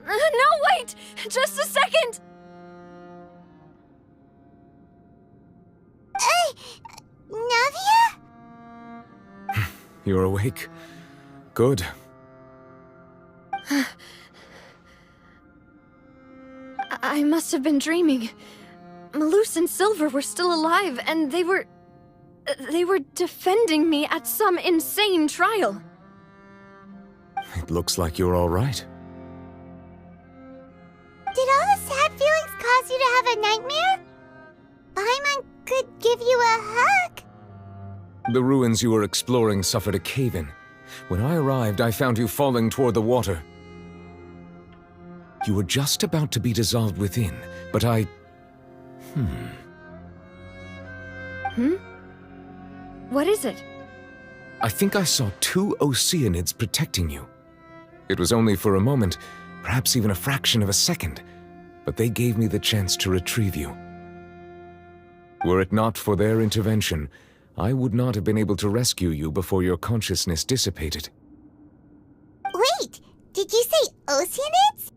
No, wait! Just a second! Navia? You're awake. Good. I must have been dreaming. Malus and Silver were still alive, and they were defending me at some insane trial. It looks like you're all right. Did all the sad feelings cause you to have a nightmare? Paimon could give you a hug. The ruins you were exploring suffered a cave-in. When I arrived, I found you falling toward the water. You were just about to be dissolved within, but I... What is it? I think I saw 2 Oceanids protecting you. It was only for a moment, perhaps even a fraction of a second, but they gave me the chance to retrieve you. Were it not for their intervention, I would not have been able to rescue you before your consciousness dissipated. Wait, did you say Oceanids?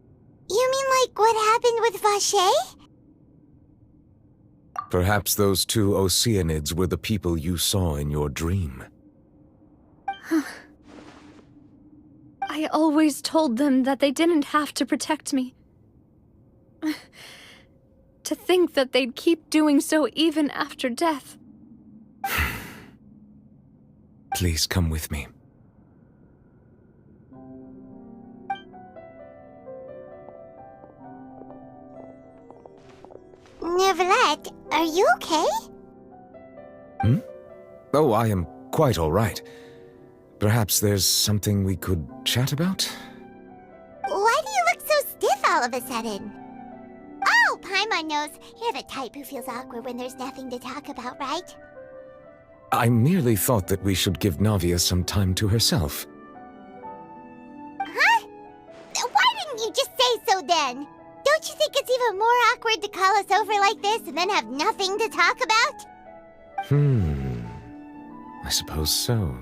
You mean like what happened with Vache? Perhaps those 2 Oceanids were the people you saw in your dream. I always told them that they didn't have to protect me. To think that they'd keep doing so even after death. Please come with me. Neverlet, are you okay? Oh, I am quite all right. Perhaps there's something we could chat about? Why do you look so stiff all of a sudden? Oh, Paimon knows. You're the type who feels awkward when there's nothing to talk about, right? I merely thought that we should give Navia some time to herself. Huh? Why didn't you just say so then? Don't you think it's even more awkward to call us over like this and then have nothing to talk about? I suppose so.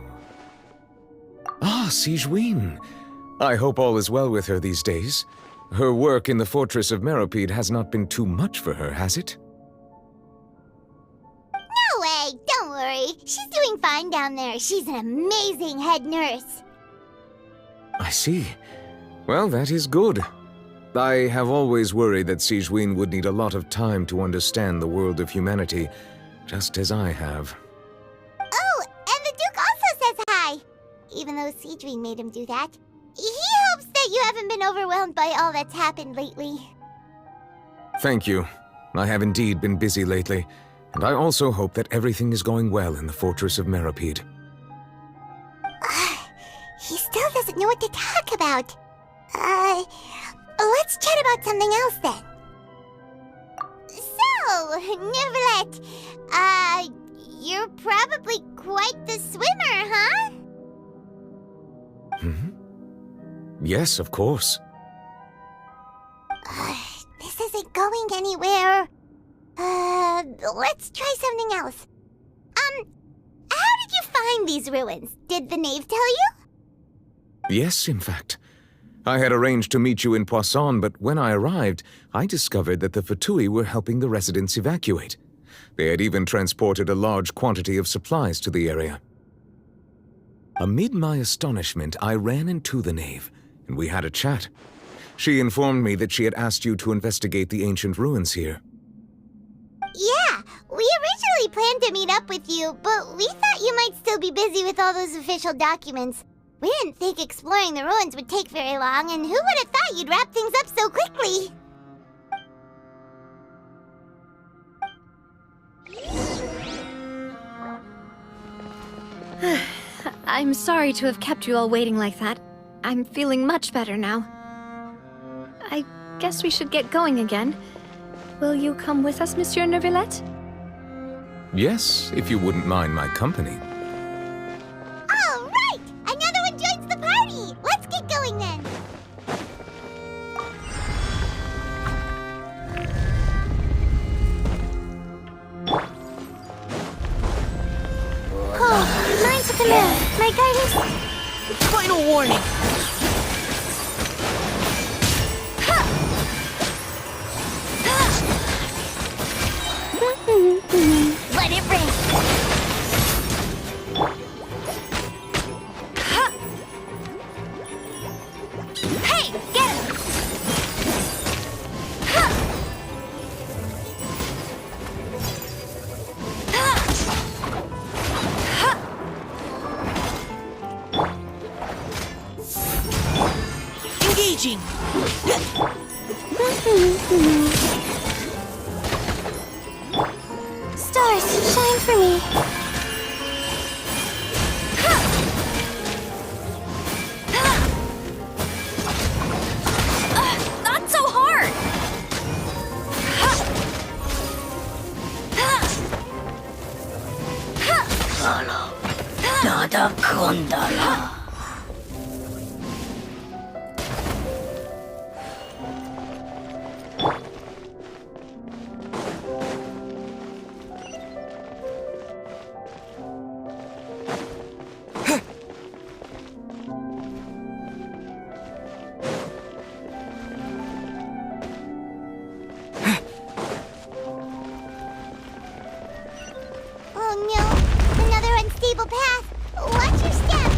Ah, Sigewinne. I hope all is well with her these days. Her work in the fortress of Meropide has not been too much for her, has it? No way, don't worry. She's doing fine down there. She's an amazing head nurse. I see. Well, that is good. I have always worried that Sigewinne would need a lot of time to understand the world of humanity, just as I have. Oh, and the Duke also says hi. Even though Sigewinne made him do that. He hopes that you haven't been overwhelmed by all that's happened lately. Thank you. I have indeed been busy lately, and I also hope that everything is going well in the fortress of Meropide. He still doesn't know what to talk about. Let's chat about something else then. So, Neverlet, you're probably quite the swimmer, huh? Yes, of course. This isn't going anywhere. Let's try something else. How did you find these ruins? Did the knave tell you? Yes, in fact. I had arranged to meet you in Poisson, but when I arrived, I discovered that the Fatui were helping the residents evacuate. They had even transported a large quantity of supplies to the area. Amid my astonishment, I ran into the knave, and we had a chat. She informed me that she had asked you to investigate the ancient ruins here. Yeah, we originally planned to meet up with you, but we thought you might still be busy with all those official documents. We didn't think exploring the ruins would take very long, and who would have thought you'd wrap things up so quickly? I'm sorry to have kept you all waiting like that. I'm feeling much better now. I guess we should get going again. Will you come with us, Monsieur Neuvillette? Yes, if you wouldn't mind my company. All right! Another one joins the party! Let's get going then! Oh, lines of command! My guidance... Final warning! Engaging! Stars, shine for me. Not so hard! Nada kondala. Oh no, another unstable path. Watch your step.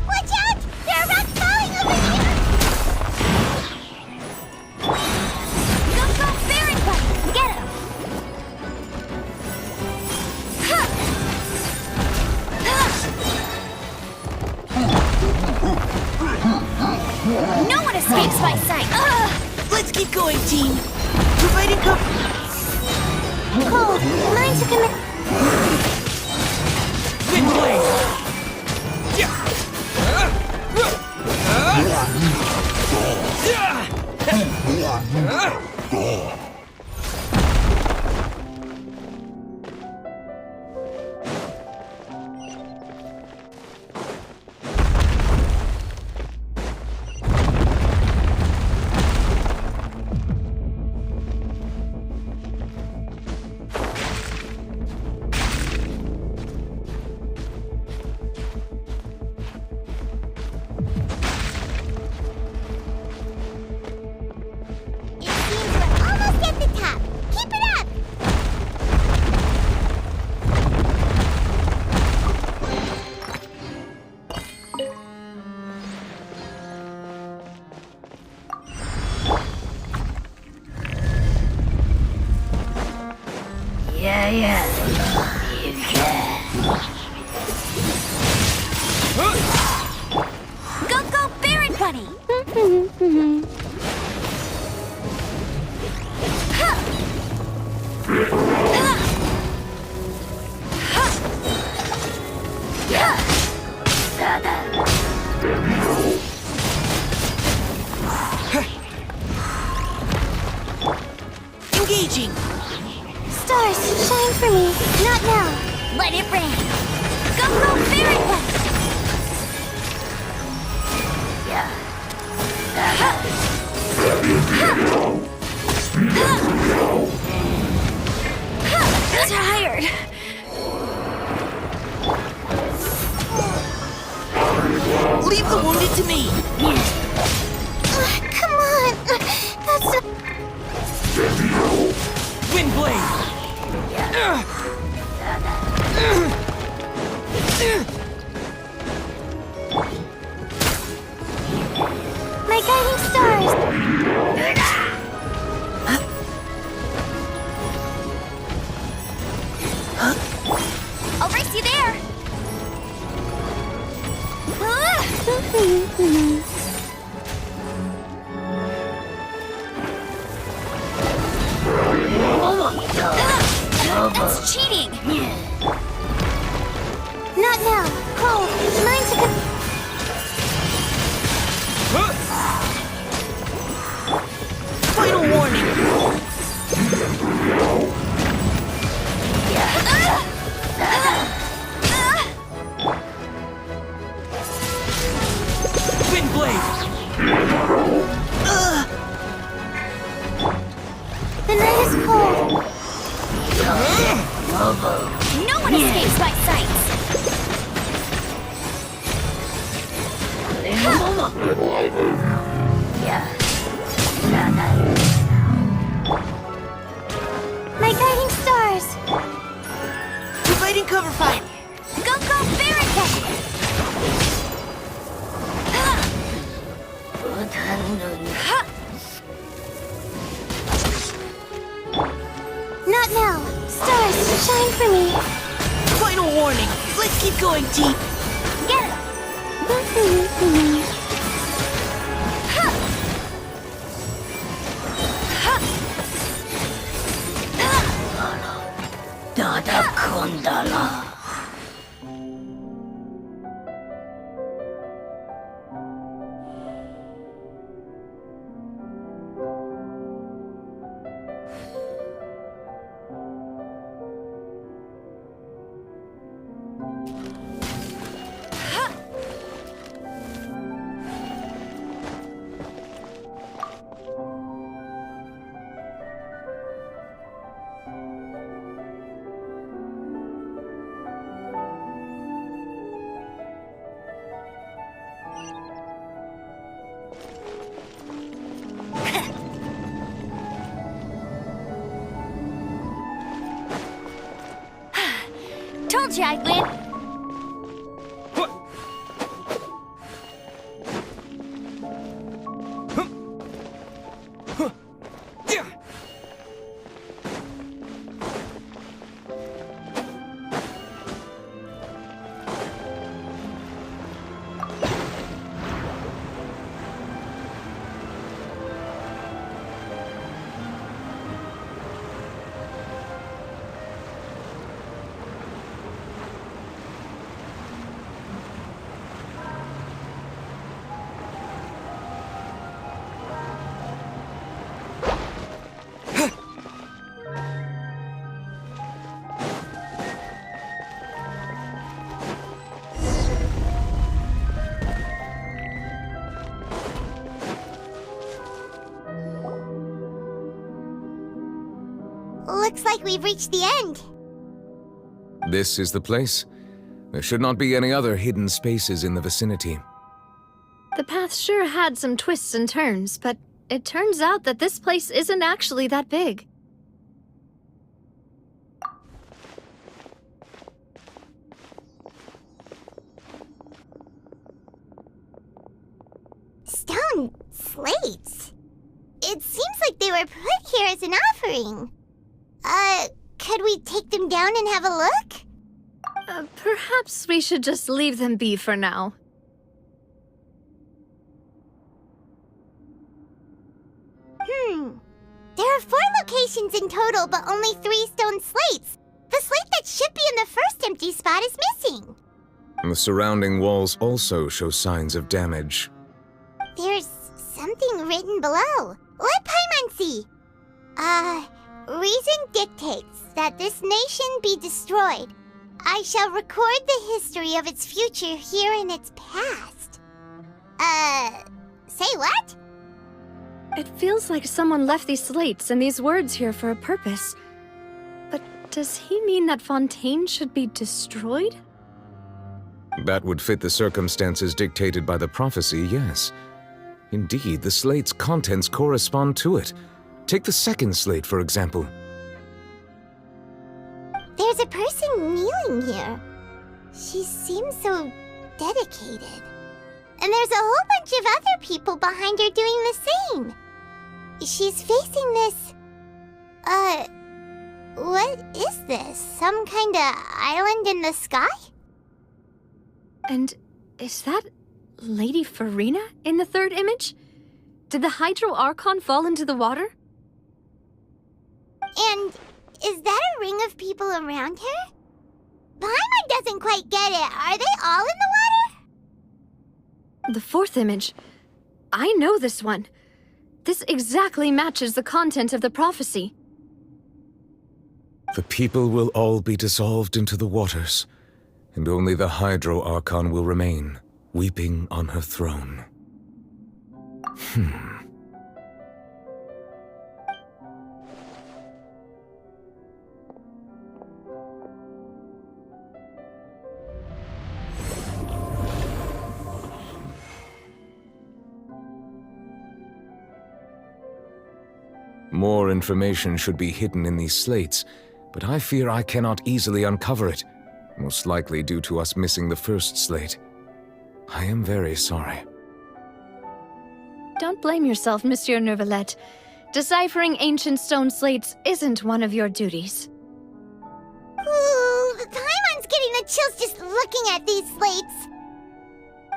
Watch out! There are rocks falling over here! Go, Baron Button! Get him! No one escapes my sight! Let's keep going, team. Providing cover. Cold, mine's a commit. Wind blade. It seems we're almost at the top. Keep it up! Yeah. You can. Go, Baron Bunny! Engaging. Stars, shine for me. Not now. Let it rain! Go, Baron Bunny! Tired! Leave the wounded to me. Come on. That's a... Wind blade. My guiding stars. I'll race you there! That's cheating! Not now. Cold. Mine's a... The night is cold. No one escapes my sights! My guiding stars. Providing cover fire. Go, go, Barricade! Not now. Stars, shine for me. Final warning. Let's keep going, team. Get it. Dada Kundala. Told you I'd win. Looks like we've reached the end. This is the place. There should not be any other hidden spaces in the vicinity. The path sure had some twists and turns, but it turns out that this place isn't actually that big. Stone slates. It seems like they were put here as an offering. Could we take them down and have a look? Perhaps we should just leave them be for now. There are 4 locations in total, but only 3 stone slates. The slate that should be in the first empty spot is missing. The surrounding walls also show signs of damage. There's something written below. Let Paimon see. Reason dictates that this nation be destroyed. I shall record the history of its future here in its past. Say what? It feels like someone left these slates and these words here for a purpose. But does he mean that Fontaine should be destroyed? That would fit the circumstances dictated by the prophecy, yes. Indeed, the slate's contents correspond to it. Take the second slate, for example. There's a person kneeling here. She seems so dedicated. And there's a whole bunch of other people behind her doing the same. She's facing this... what is this? Some kind of island in the sky? And is that Lady Farina in the third image? Did the Hydro Archon fall into the water? And is that a ring of people around her? Paimon doesn't quite get it. Are they all in the water? The fourth image. I know this one. This exactly matches the content of the prophecy. The people will all be dissolved into the waters, and only the Hydro Archon will remain, weeping on her throne. More information should be hidden in these slates, but I fear I cannot easily uncover it, most likely due to us missing the first slate. I am very sorry. Don't blame yourself, Monsieur Neuvillette. Deciphering ancient stone slates isn't one of your duties. Ooh, Paimon's getting the chills just looking at these slates.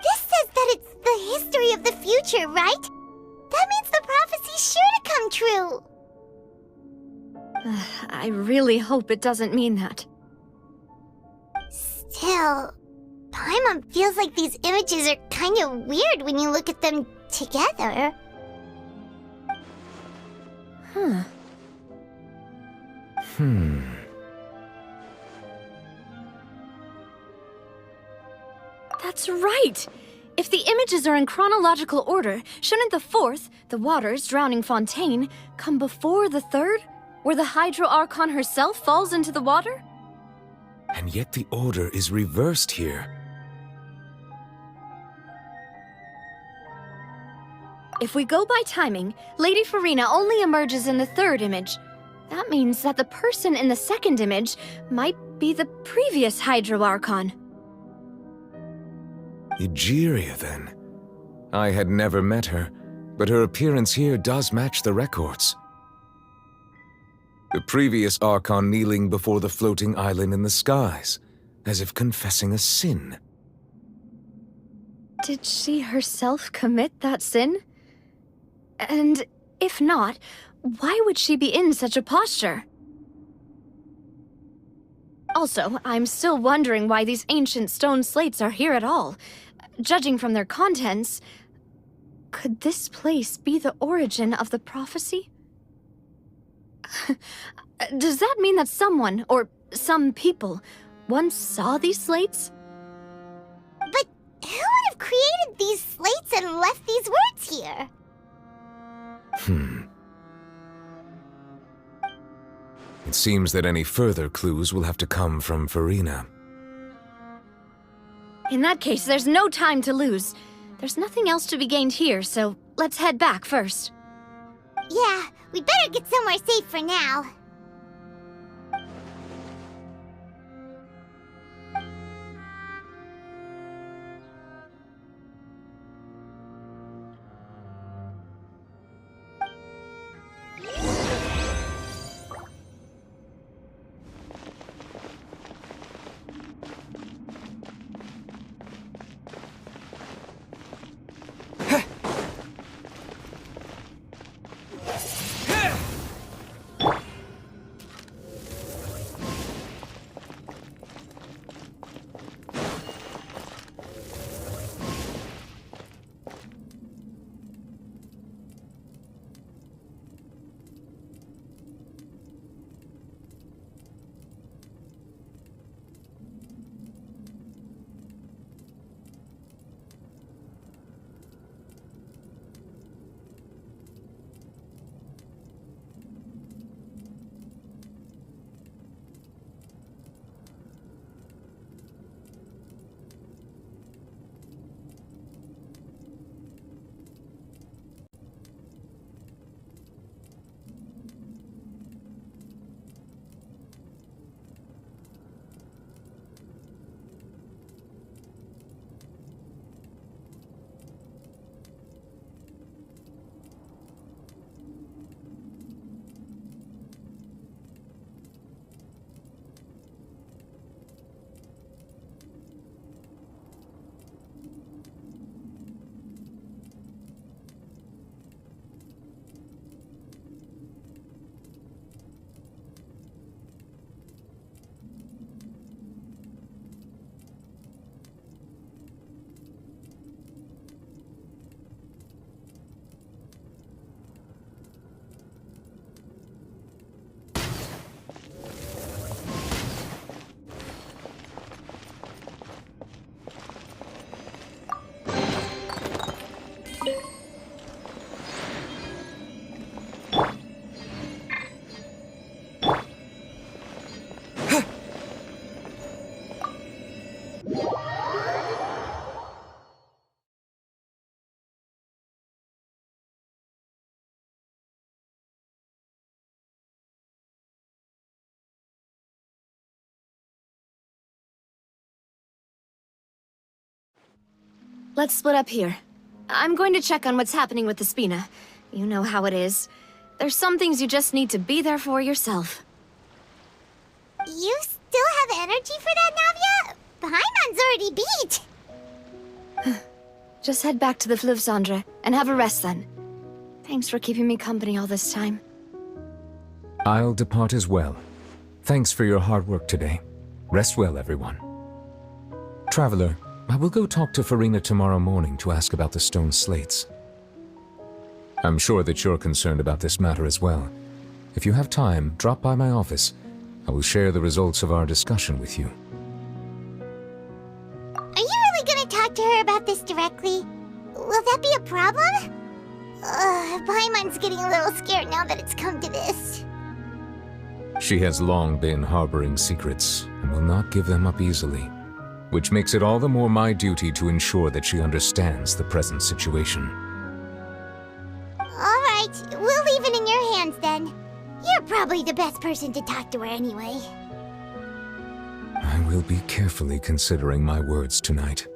This says that it's the history of the future, right? That means the prophecy's sure to come true. I really hope it doesn't mean that. Still, Paimon feels like these images are kind of weird when you look at them together. Huh. That's right! If the images are in chronological order, shouldn't the fourth, the waters drowning Fontaine, come before the third, where the Hydro Archon herself falls into the water? And yet the order is reversed here. If we go by timing, Lady Farina only emerges in the third image. That means that the person in the second image might be the previous Hydro Archon. Egeria, then. I had never met her, but her appearance here does match the records. The previous Archon kneeling before the floating island in the skies, as if confessing a sin. Did she herself commit that sin? And if not, why would she be in such a posture? Also, I'm still wondering why these ancient stone slates are here at all. Judging from their contents, could this place be the origin of the prophecy? Does that mean that someone, or some people, once saw these slates? But who would have created these slates and left these words here? It seems that any further clues will have to come from Farina. In that case, there's no time to lose. There's nothing else to be gained here, so let's head back first. Yeah, we better get somewhere safe for now. let's split up here. I'm going to check on what's happening with the Spina. You know how it is. There's some things you just need to be there for yourself. You still have energy for that, Navia? Paimon's already beat. Just head back to the Fleuve Cendre and have a rest then. Thanks for keeping me company all this time. I'll depart as well. Thanks for your hard work today. Rest well, everyone. Traveler, I will go talk to Farina tomorrow morning to ask about the stone slates. I'm sure that you're concerned about this matter as well. If you have time, drop by my office. I will share the results of our discussion with you. Are you really gonna talk to her about this directly? Will that be a problem? Paimon's getting a little scared now that it's come to this. She has long been harboring secrets and will not give them up easily, which makes it all the more my duty to ensure that she understands the present situation. Alright, we'll leave it in your hands then. You're probably the best person to talk to her anyway. I will be carefully considering my words tonight.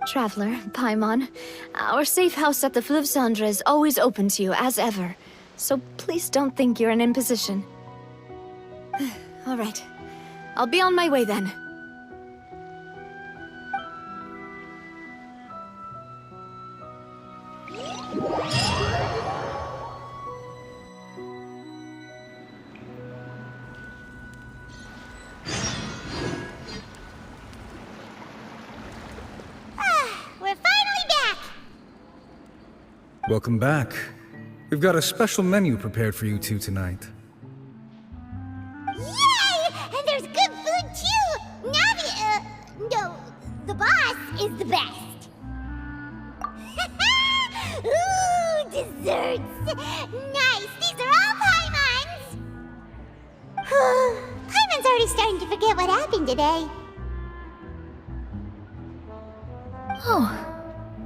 Traveler, Paimon, our safe house at the Fleuve Cendre is always open to you, as ever. So please don't think you're an imposition. All right. I'll be on my way then. We're finally back! Welcome back. We've got a special menu prepared for you two tonight. Yay! And there's good food too! Navi, no, the boss is the best. Ooh, desserts! Nice! These are all Paimon's! Paimon's already starting to forget what happened today. Oh,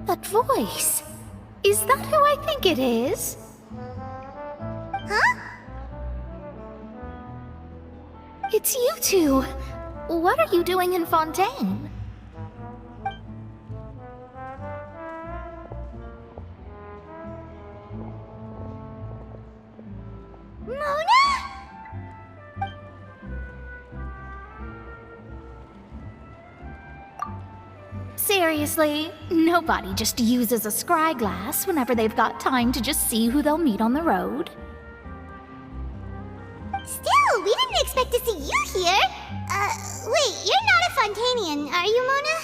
that voice. Is that who I think it is? Huh? It's you two. What are you doing in Fontaine? Mona? Seriously, nobody just uses a scry glass whenever they've got time to just see who they'll meet on the road. Still, we didn't expect to see you here. Wait, you're not a Fontanian, are you, Mona?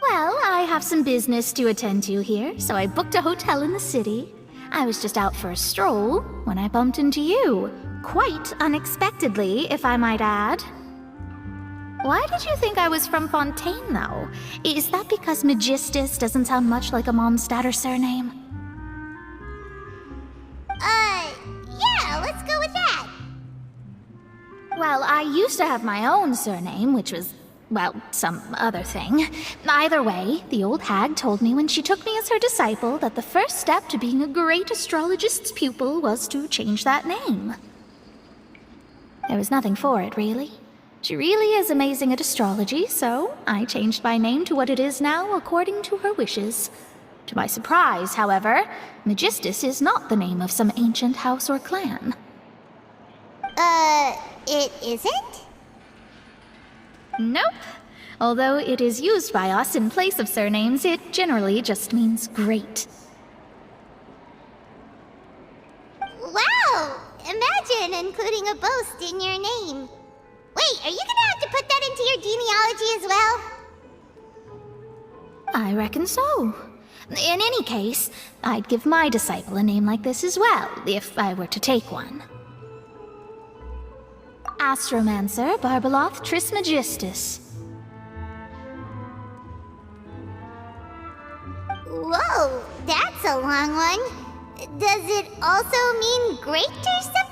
Well, I have some business to attend to here, so I booked a hotel in the city. I was just out for a stroll when I bumped into you. Quite unexpectedly, if I might add. Why did you think I was from Fontaine, though? Is that because Magistus doesn't sound much like a Mondstatter surname? Yeah, let's go with that. Well, I used to have my own surname, which was, well, some other thing. Either way, the old hag told me when she took me as her disciple that the first step to being a great astrologist's pupil was to change that name. There was nothing for it, really. She really is amazing at astrology, so I changed my name to what it is now according to her wishes. To my surprise, however, Magistus is not the name of some ancient house or clan. It isn't? Nope. Although it is used by us in place of surnames, it generally just means great. Wow! Imagine including a boast in your name. Wait, are you gonna have to put that into your genealogy as well? I reckon so. In any case, I'd give my disciple a name like this as well, if I were to take one. Astromancer Barbeloth Trismegistus. Whoa, that's a long one. Does it also mean great or something?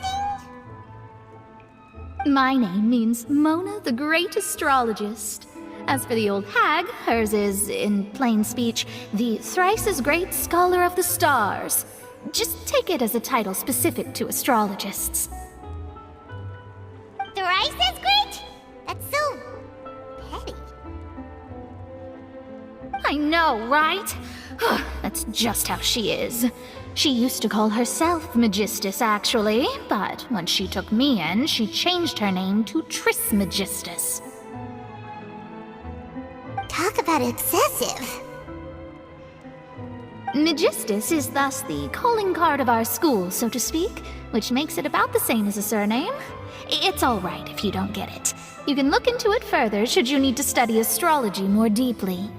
My name means Mona the Great Astrologist. As for the old hag, hers is, in plain speech, the thrice-as-great Scholar of the Stars. Just take it as a title specific to astrologists. Thrice as great? That's so petty. I know, right? That's just how she is. She used to call herself Magistus, actually, but when she took me in, she changed her name to Trismegistus. Talk about excessive. Magistus is thus the calling card of our school, so to speak, which makes it about the same as a surname. It's all right if you don't get it. You can look into it further should you need to study astrology more deeply.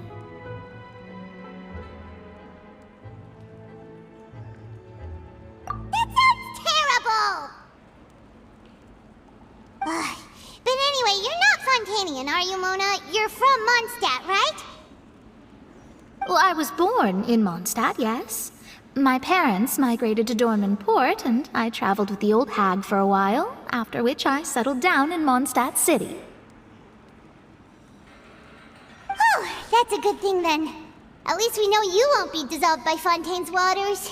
That sounds terrible! Ugh. But anyway, you're not Fontanian, are you, Mona? You're from Mondstadt, right? Well, I was born in Mondstadt, yes. My parents migrated to Dorman Port, and I traveled with the old hag for a while, after which I settled down in Mondstadt City. Oh, that's a good thing then. At least we know you won't be dissolved by Fontaine's waters.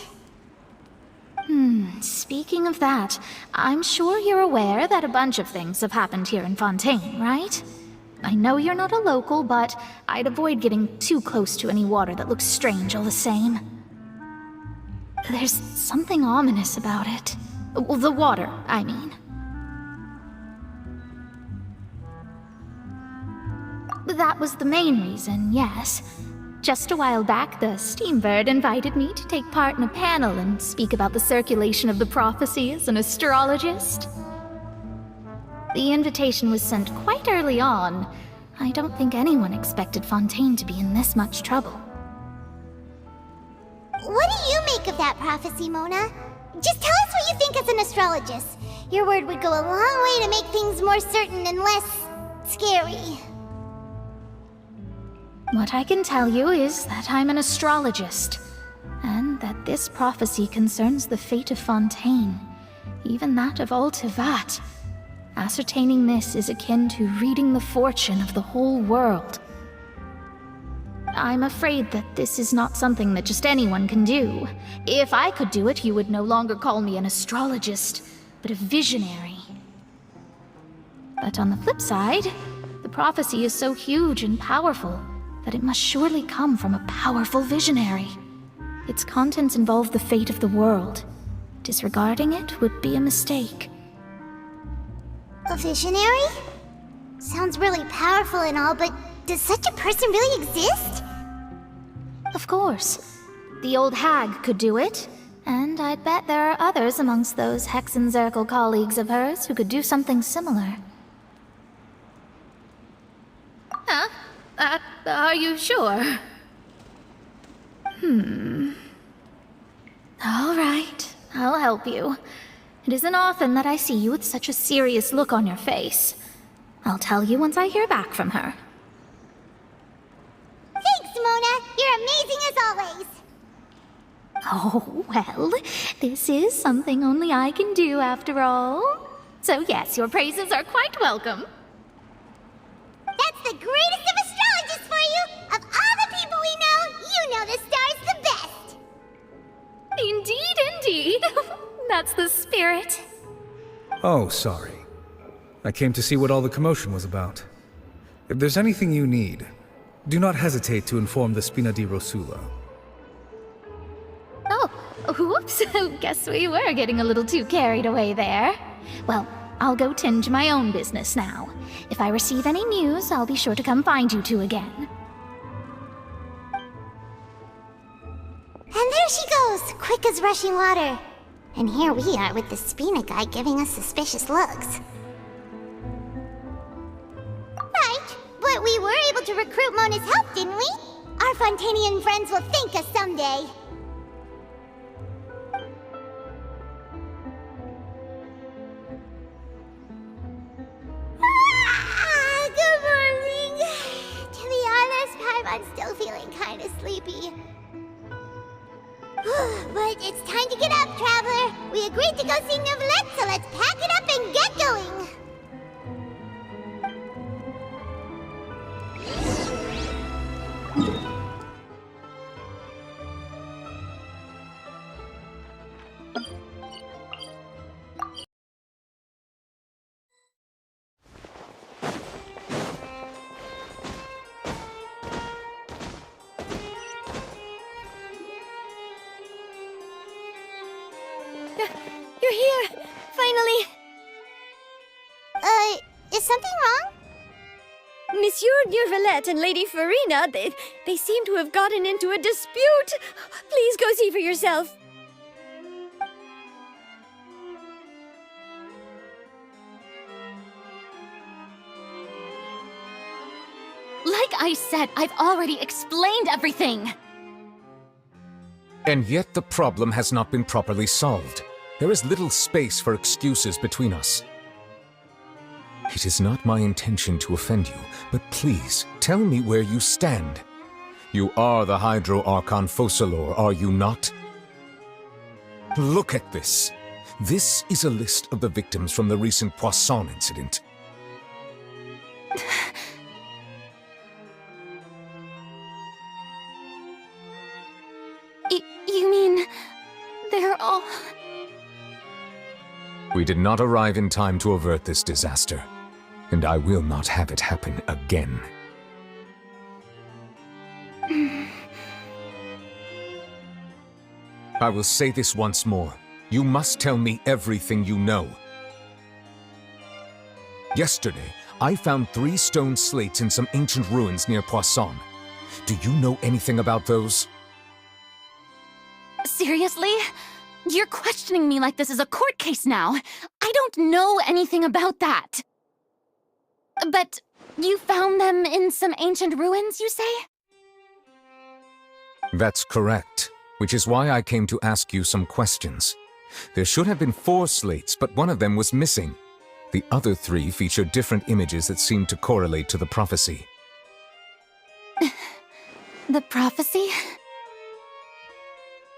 Speaking of that, I'm sure you're aware that a bunch of things have happened here in Fontaine, right? I know you're not a local, but I'd avoid getting too close to any water that looks strange all the same. There's something ominous about it. Well, the water, I mean. That was the main reason, yes. Just a while back, the Steambird invited me to take part in a panel and speak about the circulation of the prophecy as an astrologist. The invitation was sent quite early on. I don't think anyone expected Fontaine to be in this much trouble. What do you make of that prophecy, Mona? Just tell us what you think as an astrologist. Your word would go a long way to make things more certain and less scary. What I can tell you is that I'm an astrologist, and that this prophecy concerns the fate of Fontaine, even that of all Tevat. Ascertaining this is akin to reading the fortune of the whole world. I'm afraid that this is not something that just anyone can do. If I could do it, you would no longer call me an astrologist, but a visionary. But on the flip side, the prophecy is so huge and powerful that it must surely come from a powerful visionary. Its contents involve the fate of the world. Disregarding it would be a mistake. A visionary? Sounds really powerful and all, but does such a person really exist? Of course. The old hag could do it, and I'd bet there are others amongst those Hexenzirkel colleagues of hers who could do something similar. Huh? Are you sure? All right, I'll help you. It isn't often that I see you with such a serious look on your face. I'll tell you once I hear back from her. Thanks, Mona. You're amazing as always. Oh, well, this is something only I can do after all. So yes, your praises are quite welcome. That's the greatest of astrologists for you! Of all the people we know, you know the star's the best! Indeed, indeed. That's the spirit. Oh, sorry. I came to see what all the commotion was about. If there's anything you need, do not hesitate to inform the Spina di Rosula. Oh, whoops. Guess we were getting a little too carried away there. Well, I'll go tend to my own business now. If I receive any news, I'll be sure to come find you two again. And there she goes, quick as rushing water. And here we are with the Spina guy giving us suspicious looks. Right, but we were able to recruit Mona's help, didn't we? Our Fontanian friends will thank us someday. Good morning. To be honest, I'm still feeling kind of sleepy. But it's time to get up, traveler. We agreed to go see Neuvillette, so let's pack it up and get going. You're here! Finally! Is something wrong? Monsieur Neurvalette and Lady Farina, they seem to have gotten into a dispute. Please go see for yourself. Like I said, I've already explained everything. And yet the problem has not been properly solved. There is little space for excuses between us. It is not my intention to offend you, but please, tell me where you stand. You are the Hydro Archon Focalor, are you not? Look at this. This is a list of the victims from the recent Poisson incident. You mean... they're all... We did not arrive in time to avert this disaster, and I will not have it happen again. I will say this once more. You must tell me everything you know. Yesterday, I found 3 stone slates in some ancient ruins near Poisson. Do you know anything about those? Seriously? You're questioning me like this is a court case now. I don't know anything about that. But you found them in some ancient ruins, you say? That's correct, which is why I came to ask you some questions. There should have been 4 slates, but one of them was missing. The other 3 featured different images that seemed to correlate to the prophecy. The prophecy?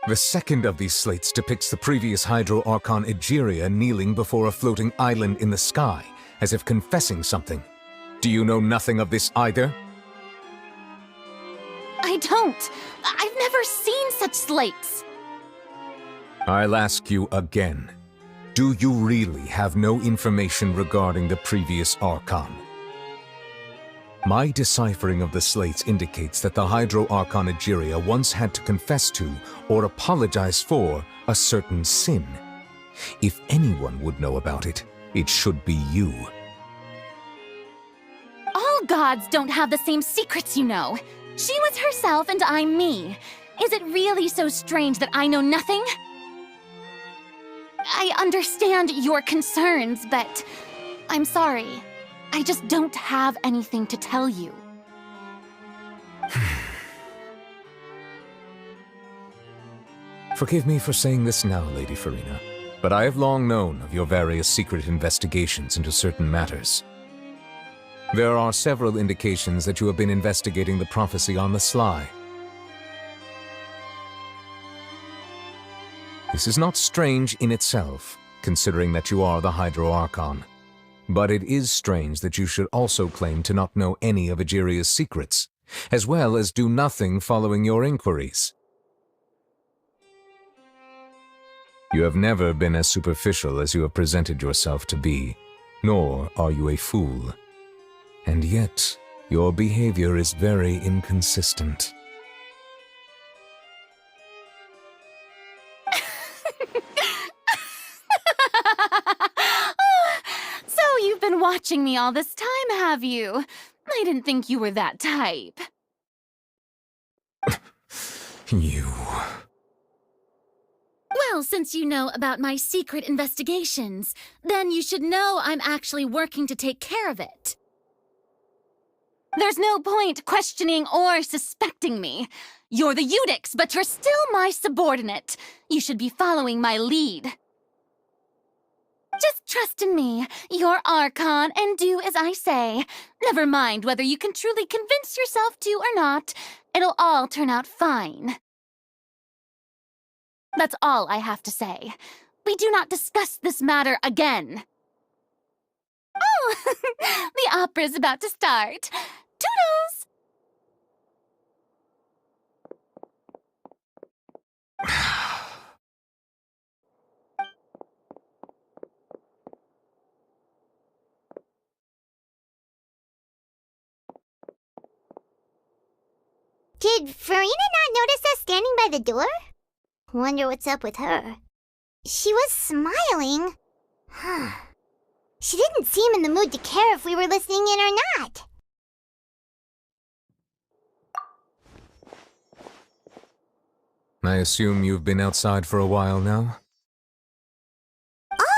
The second of these slates depicts the previous Hydro Archon Egeria kneeling before a floating island in the sky, as if confessing something. Do you know nothing of this either? I don't. I've never seen such slates. I'll ask you again. Do you really have no information regarding the previous Archon? My deciphering of the slates indicates that the Hydro Archon Egeria once had to confess to, or apologize for, a certain sin. If anyone would know about it, it should be you. All gods don't have the same secrets, you know. She was herself and I'm me. Is it really so strange that I know nothing? I understand your concerns, but I'm sorry. I just don't have anything to tell you. Forgive me for saying this now, Lady Farina, but I have long known of your various secret investigations into certain matters. There are several indications that you have been investigating the prophecy on the sly. This is not strange in itself, considering that you are the Hydro Archon. But it is strange that you should also claim to not know any of Egeria's secrets, as well as do nothing following your inquiries. You have never been as superficial as you have presented yourself to be, nor are you a fool. And yet, your behavior is very inconsistent. So you've been watching me all this time, have you? I didn't think you were that type. You... Well, since you know about my secret investigations, then you should know I'm actually working to take care of it. There's no point questioning or suspecting me. You're the Eudix, but you're still my subordinate. You should be following my lead. Just trust in me. You're Archon, and do as I say. Never mind whether you can truly convince yourself to or not. It'll all turn out fine. That's all I have to say. We do not discuss this matter again. Oh, the opera's about to start. Toodles! Did Farina not notice us standing by the door? Wonder what's up with her. She was smiling. She didn't seem in the mood to care if we were listening in or not. I assume you've been outside for a while now?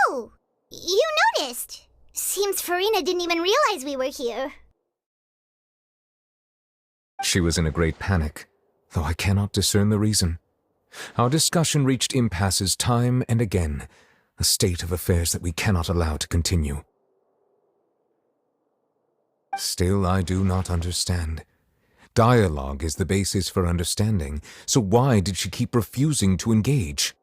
Oh, you noticed. Seems Farina didn't even realize we were here. She was in a great panic, though I cannot discern the reason. Our discussion reached impasses time and again, a state of affairs that we cannot allow to continue. Still, I do not understand. Dialogue is the basis for understanding, so why did she keep refusing to engage?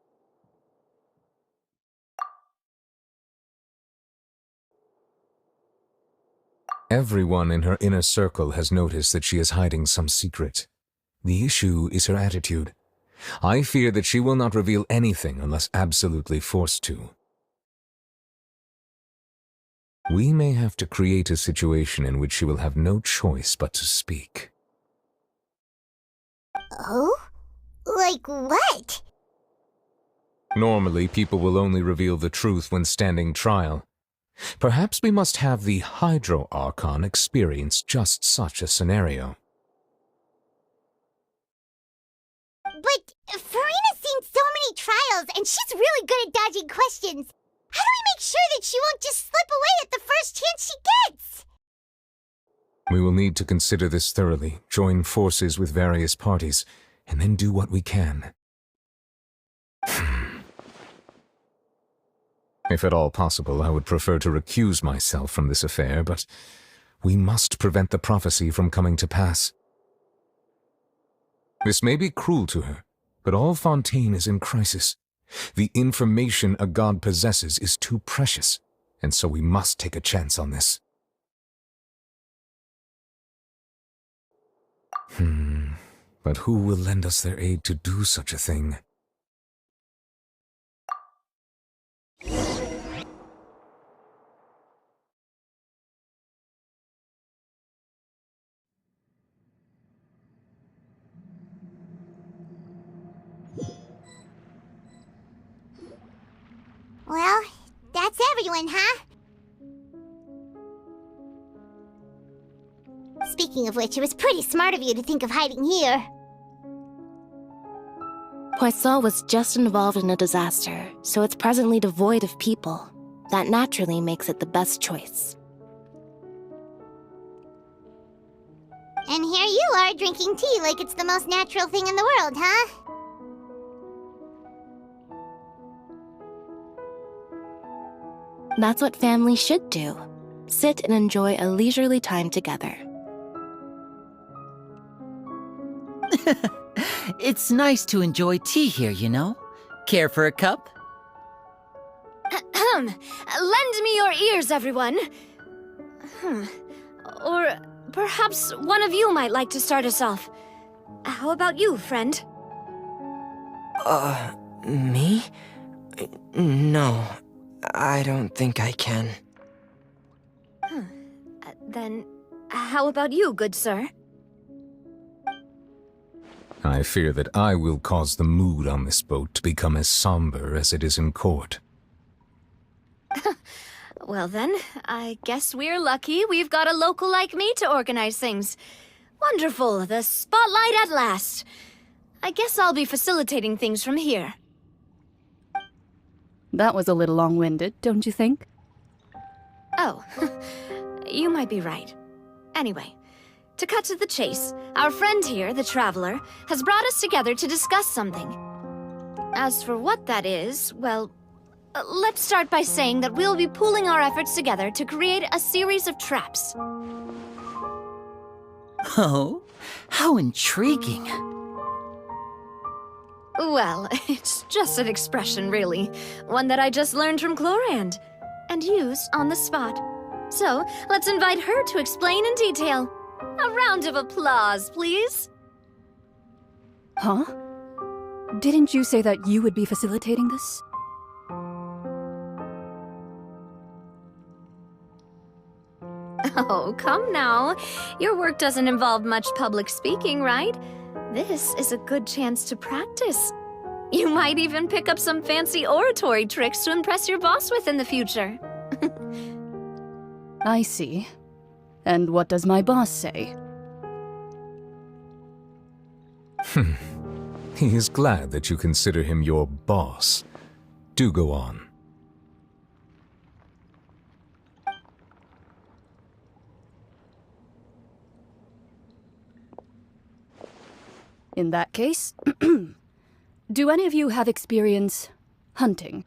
Everyone in her inner circle has noticed that she is hiding some secret. The issue is her attitude. I fear that she will not reveal anything unless absolutely forced to. We may have to create a situation in which she will have no choice but to speak. Oh? Like what? Normally, people will only reveal the truth when standing trial. Perhaps we must have the Hydro Archon experience just such a scenario. But Farina's seen so many trials, and she's really good at dodging questions. How do we make sure that she won't just slip away at the first chance she gets? We will need to consider this thoroughly, join forces with various parties, and then do what we can. If at all possible, I would prefer to recuse myself from this affair, but we must prevent the prophecy from coming to pass. This may be cruel to her, but all Fontaine is in crisis. The information a god possesses is too precious, and so we must take a chance on this. But who will lend us their aid to do such a thing? Well, that's everyone, huh? Speaking of which, it was pretty smart of you to think of hiding here. Poisson was just involved in a disaster, so it's presently devoid of people. That naturally makes it the best choice. And here you are drinking tea like it's the most natural thing in the world, huh? That's what family should do. Sit and enjoy a leisurely time together. It's nice to enjoy tea here, you know? Care for a cup? Lend me your ears, everyone. Or perhaps one of you might like to start us off. How about you, friend? Me? No, I don't think I can. Then, how about you, good sir? I fear that I will cause the mood on this boat to become as somber as it is in court. Well then, I guess we're lucky we've got a local like me to organize things. Wonderful, the spotlight at last. I guess I'll be facilitating things from here. That was a little long-winded, don't you think? Oh, you might be right. Anyway, to cut to the chase, our friend here, the Traveler, has brought us together to discuss something. As for what that is, well, let's start by saying that we'll be pooling our efforts together to create a series of traps. Oh, how intriguing. Well, it's just an expression, really. One that I just learned from Chlorand, and use on the spot. So, let's invite her to explain in detail. A round of applause, please. Huh? Didn't you say that you would be facilitating this? Oh, come now. Your work doesn't involve much public speaking, right? This is a good chance to practice. You might even pick up some fancy oratory tricks to impress your boss with in the future. I see. And what does my boss say? He is glad that you consider him your boss. Do go on. In that case, do any of you have experience hunting?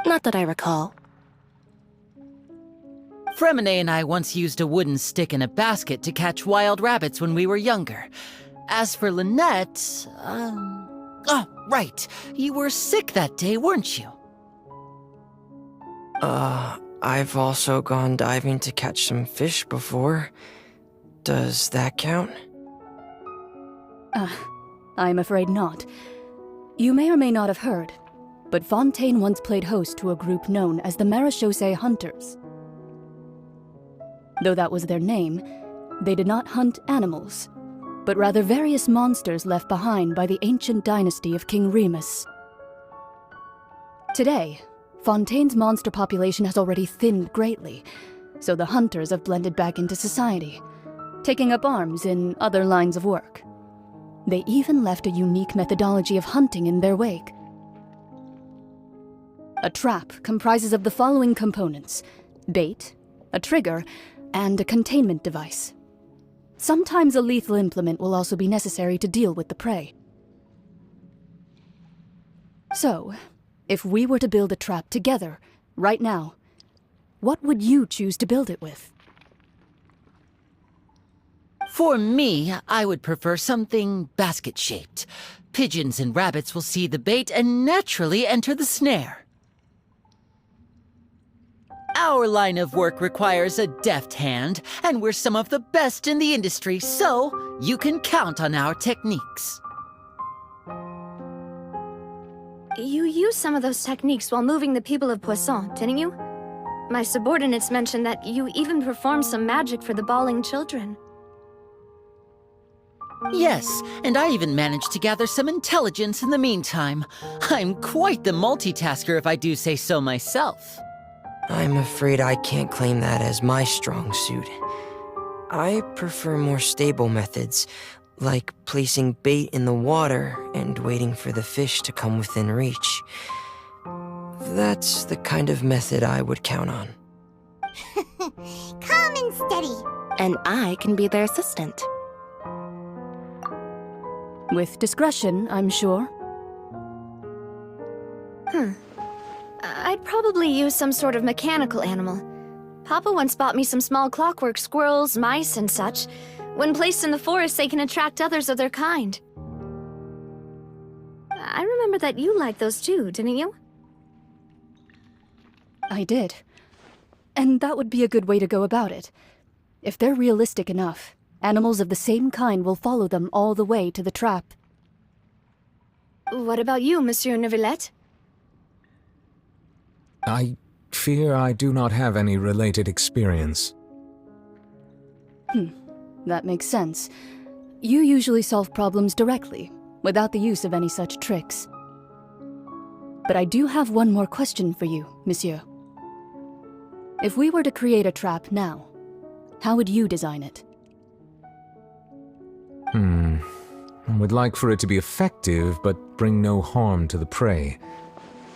Not that I recall. Fremine and I once used a wooden stick in a basket to catch wild rabbits when we were younger. As for Lynette, oh, right. You were sick that day, weren't you? I've also gone diving to catch some fish before. Does that count? I'm afraid not. You may or may not have heard, but Fontaine once played host to a group known as the Marechaussee Hunters. Though that was their name, they did not hunt animals, but rather various monsters left behind by the ancient dynasty of King Remus. Today, Fontaine's monster population has already thinned greatly, so the hunters have blended back into society, taking up arms in other lines of work. They even left a unique methodology of hunting in their wake. A trap comprises of the following components: bait, a trigger, and a containment device. Sometimes a lethal implement will also be necessary to deal with the prey. So, if we were to build a trap together, right now, what would you choose to build it with? For me, I would prefer something basket-shaped. Pigeons and rabbits will see the bait and naturally enter the snare. Our line of work requires a deft hand, and we're some of the best in the industry, so you can count on our techniques. You used some of those techniques while moving the people of Poisson, didn't you? My subordinates mentioned that you even performed some magic for the bawling children. Yes, and I even managed to gather some intelligence in the meantime. I'm quite the multitasker if I do say so myself. I'm afraid I can't claim that as my strong suit. I prefer more stable methods, like placing bait in the water and waiting for the fish to come within reach. That's the kind of method I would count on. Calm and steady. And I can be their assistant. With discretion, I'm sure. I'd probably use some sort of mechanical animal. Papa once bought me some small clockwork squirrels, mice, and such. When placed in the forest, they can attract others of their kind. I remember that you liked those too, didn't you? I did. And that would be a good way to go about it. If they're realistic enough, animals of the same kind will follow them all the way to the trap. What about you, Monsieur Neuvillette? I fear I do not have any related experience. That makes sense. You usually solve problems directly, without the use of any such tricks. But I do have one more question for you, monsieur. If we were to create a trap now, how would you design it? I would like for it to be effective, but bring no harm to the prey.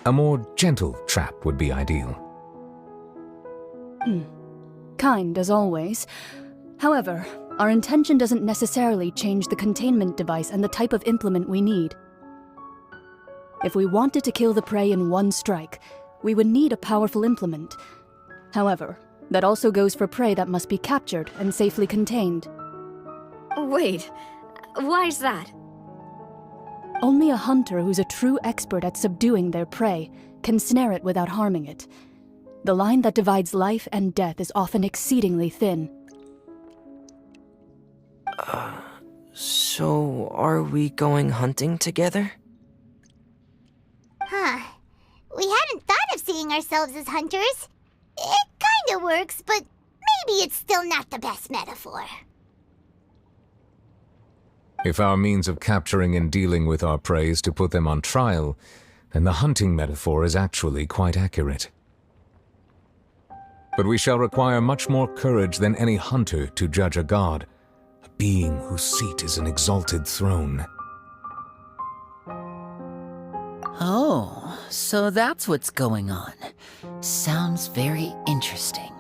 A more gentle trap would be ideal. Kind as always. However, our intention doesn't necessarily change the containment device and the type of implement we need. If we wanted to kill the prey in one strike, we would need a powerful implement. However, that also goes for prey that must be captured and safely contained. Wait, why's that? Only a hunter who's a true expert at subduing their prey can snare it without harming it. The line that divides life and death is often exceedingly thin. So are we going hunting together? We hadn't thought of seeing ourselves as hunters. It kinda works, but maybe it's still not the best metaphor. If our means of capturing and dealing with our prey is to put them on trial, then the hunting metaphor is actually quite accurate. But we shall require much more courage than any hunter to judge a god, a being whose seat is an exalted throne. Oh, so that's what's going on. Sounds very interesting.